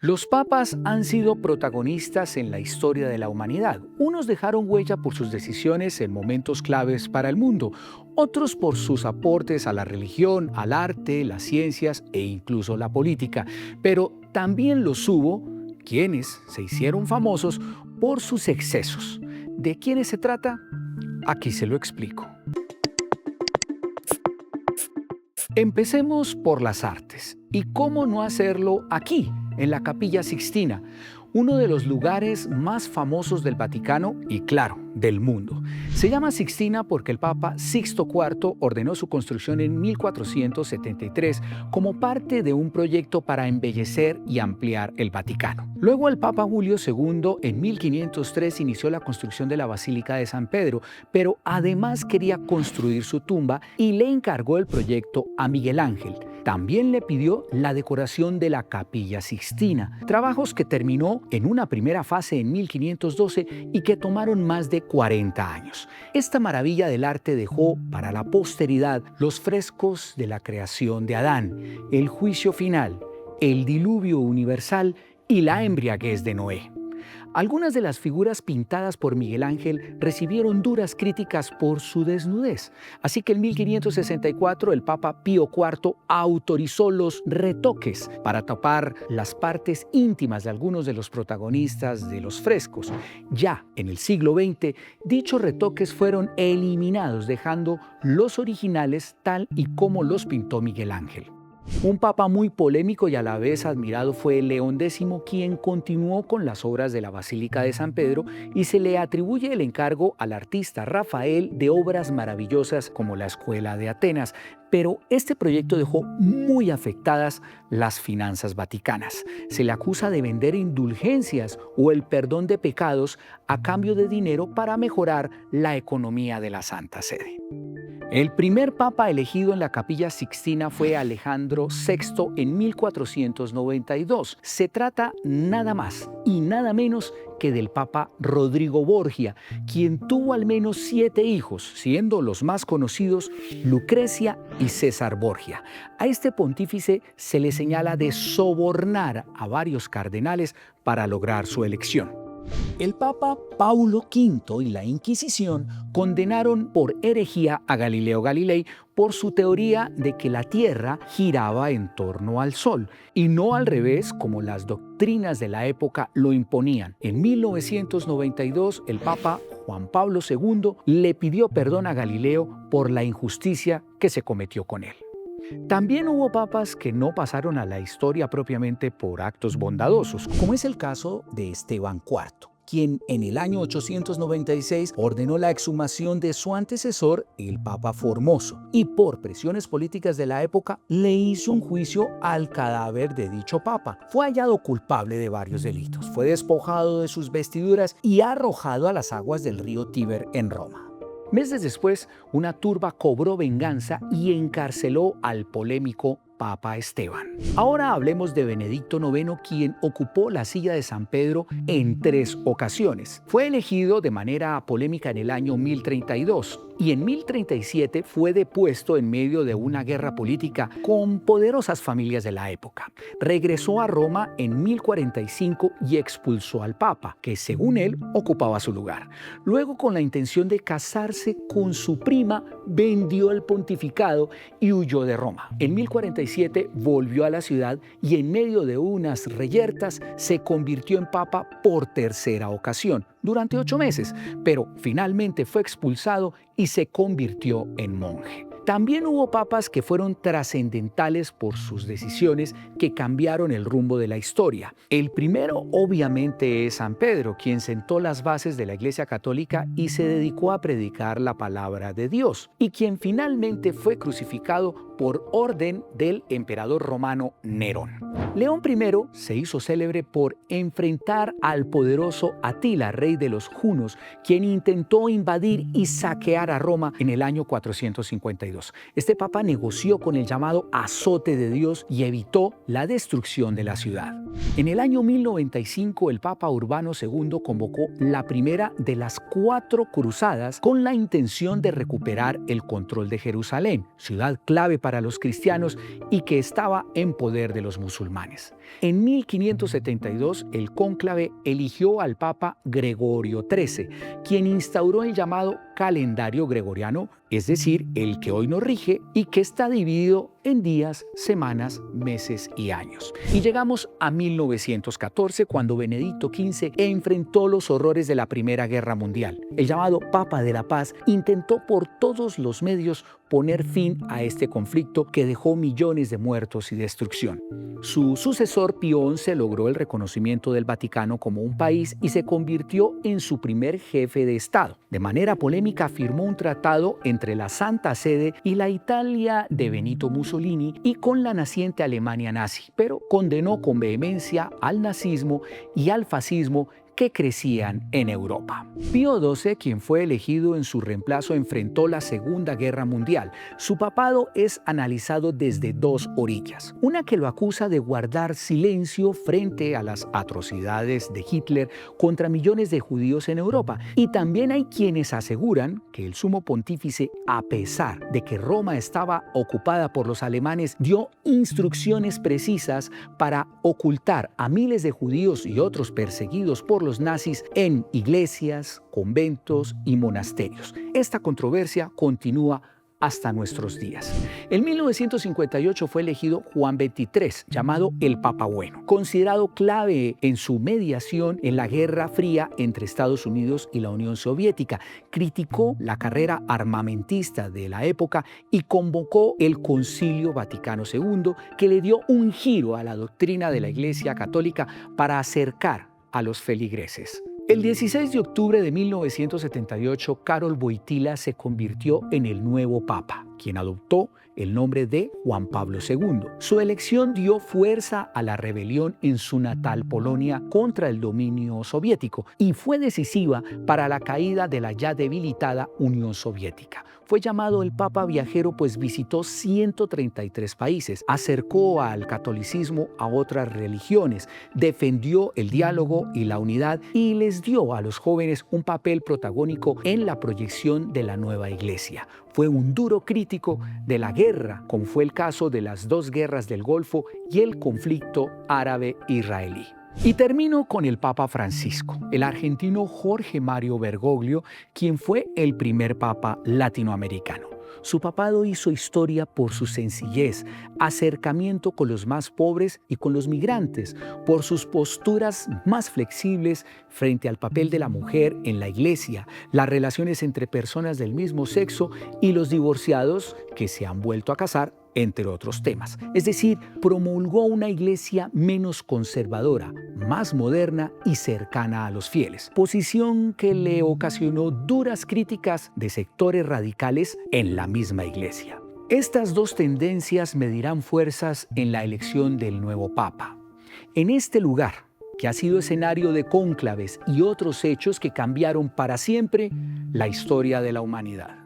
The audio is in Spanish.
Los papas han sido protagonistas en la historia de la humanidad. Unos dejaron huella por sus decisiones en momentos claves para el mundo, otros por sus aportes a la religión, al arte, las ciencias e incluso la política. Pero también los hubo quienes se hicieron famosos por sus excesos. ¿De quiénes se trata? Aquí se lo explico. Empecemos por las artes. ¿Y cómo no hacerlo aquí, en la Capilla Sixtina, uno de los lugares más famosos del Vaticano y, claro, del mundo? Se llama Sixtina porque el Papa Sixto IV ordenó su construcción en 1473 como parte de un proyecto para embellecer y ampliar el Vaticano. Luego el Papa Julio II en 1503 inició la construcción de la Basílica de San Pedro, pero además quería construir su tumba y le encargó el proyecto a Miguel Ángel. También le pidió la decoración de la Capilla Sixtina, trabajos que terminó en una primera fase en 1512 y que tomaron más de 40 años. Esta maravilla del arte dejó para la posteridad los frescos de la creación de Adán, el juicio final, el diluvio universal y la embriaguez de Noé. Algunas de las figuras pintadas por Miguel Ángel recibieron duras críticas por su desnudez. Así que en 1564 el Papa Pío IV autorizó los retoques para tapar las partes íntimas de algunos de los protagonistas de los frescos. Ya en el siglo XX, dichos retoques fueron eliminados, dejando los originales tal y como los pintó Miguel Ángel. Un papa muy polémico y a la vez admirado fue León X, quien continuó con las obras de la Basílica de San Pedro y se le atribuye el encargo al artista Rafael de obras maravillosas como la Escuela de Atenas. Pero este proyecto dejó muy afectadas las finanzas vaticanas. Se le acusa de vender indulgencias o el perdón de pecados a cambio de dinero para mejorar la economía de la Santa Sede. El primer papa elegido en la Capilla Sixtina fue Alejandro VI en 1492. Se trata nada más y nada menos que del papa Rodrigo Borgia, quien tuvo al menos 7 hijos, siendo los más conocidos Lucrecia y César Borgia. A este pontífice se le señala de sobornar a varios cardenales para lograr su elección. El Papa Paulo V y la Inquisición condenaron por herejía a Galileo Galilei por su teoría de que la Tierra giraba en torno al Sol y no al revés como las doctrinas de la época lo imponían. En 1992, el Papa Juan Pablo II le pidió perdón a Galileo por la injusticia que se cometió con él. También hubo papas que no pasaron a la historia propiamente por actos bondadosos, como es el caso de Esteban IV, quien en el año 896 ordenó la exhumación de su antecesor, el Papa Formoso, y por presiones políticas de la época le hizo un juicio al cadáver de dicho papa. Fue hallado culpable de varios delitos, fue despojado de sus vestiduras y arrojado a las aguas del río Tíber en Roma. Meses después, una turba cobró venganza y encarceló al polémico Papa Esteban. Ahora hablemos de Benedicto IX, quien ocupó la silla de San Pedro en 3 ocasiones. Fue elegido de manera polémica en el año 1032 y en 1037 fue depuesto en medio de una guerra política con poderosas familias de la época. Regresó a Roma en 1045 y expulsó al Papa, que según él ocupaba su lugar. Luego, con la intención de casarse con su prima, vendió el pontificado y huyó de Roma. En 1047 volvió a la ciudad y en medio de unas reyertas se convirtió en papa por 3ª ocasión, durante 8 meses, pero finalmente fue expulsado y se convirtió en monje. También hubo papas que fueron trascendentales por sus decisiones que cambiaron el rumbo de la historia. El primero, obviamente, es San Pedro, quien sentó las bases de la Iglesia Católica y se dedicó a predicar la palabra de Dios, y quien finalmente fue crucificado por orden del emperador romano Nerón. León I se hizo célebre por enfrentar al poderoso Atila, rey de los junos, quien intentó invadir y saquear a Roma en el año 452. 1982. Este papa negoció con el llamado azote de Dios y evitó la destrucción de la ciudad. En el año 1095, el Papa Urbano II convocó la primera de las 4 cruzadas con la intención de recuperar el control de Jerusalén, ciudad clave para los cristianos y que estaba en poder de los musulmanes. En 1572, el cónclave eligió al Papa Gregorio XIII, quien instauró el llamado calendario gregoriano, es decir, el que hoy nos rige y que está dividido en días, semanas, meses y años. Y llegamos a 1914, cuando Benedicto XV enfrentó los horrores de la Primera Guerra Mundial. El llamado Papa de la Paz intentó por todos los medios poner fin a este conflicto que dejó millones de muertos y destrucción. Su sucesor Pío XI logró el reconocimiento del Vaticano como un país y se convirtió en su primer jefe de Estado. De manera polémica firmó un tratado entre la Santa Sede y la Italia de Benito Mussolini y con la naciente Alemania nazi, pero condenó con vehemencia al nazismo y al fascismo que crecían en Europa. Pío XII, quien fue elegido en su reemplazo, enfrentó la Segunda Guerra Mundial. Su papado es analizado desde 2 orillas. Una que lo acusa de guardar silencio frente a las atrocidades de Hitler contra millones de judíos en Europa. Y también hay quienes aseguran que el sumo pontífice, a pesar de que Roma estaba ocupada por los alemanes, dio instrucciones precisas para ocultar a miles de judíos y otros perseguidos por los nazis en iglesias, conventos y monasterios. Esta controversia continúa hasta nuestros días. En 1958 fue elegido Juan XXIII, llamado el Papa Bueno, considerado clave en su mediación en la Guerra Fría entre Estados Unidos y la Unión Soviética. Criticó la carrera armamentista de la época y convocó el Concilio Vaticano II, que le dio un giro a la doctrina de la Iglesia Católica para acercar a los feligreses. El 16 de octubre de 1978, Karol Wojtyła se convirtió en el nuevo Papa, quien adoptó el nombre de Juan Pablo II. Su elección dio fuerza a la rebelión en su natal Polonia contra el dominio soviético y fue decisiva para la caída de la ya debilitada Unión Soviética. Fue llamado el Papa Viajero pues visitó 133 países, acercó al catolicismo a otras religiones, defendió el diálogo y la unidad y les dio a los jóvenes un papel protagónico en la proyección de la nueva iglesia. Fue un duro crítico de la guerra, como fue el caso de las 2 guerras del Golfo y el conflicto árabe-israelí. Y termino con el Papa Francisco, el argentino Jorge Mario Bergoglio, quien fue el primer papa latinoamericano. Su papado hizo historia por su sencillez, acercamiento con los más pobres y con los migrantes, por sus posturas más flexibles frente al papel de la mujer en la iglesia, las relaciones entre personas del mismo sexo y los divorciados que se han vuelto a casar, entre otros temas. Es decir, promulgó una iglesia menos conservadora, más moderna y cercana a los fieles, posición que le ocasionó duras críticas de sectores radicales en la misma iglesia. Estas 2 tendencias medirán fuerzas en la elección del nuevo Papa. En este lugar, que ha sido escenario de cónclaves y otros hechos que cambiaron para siempre la historia de la humanidad.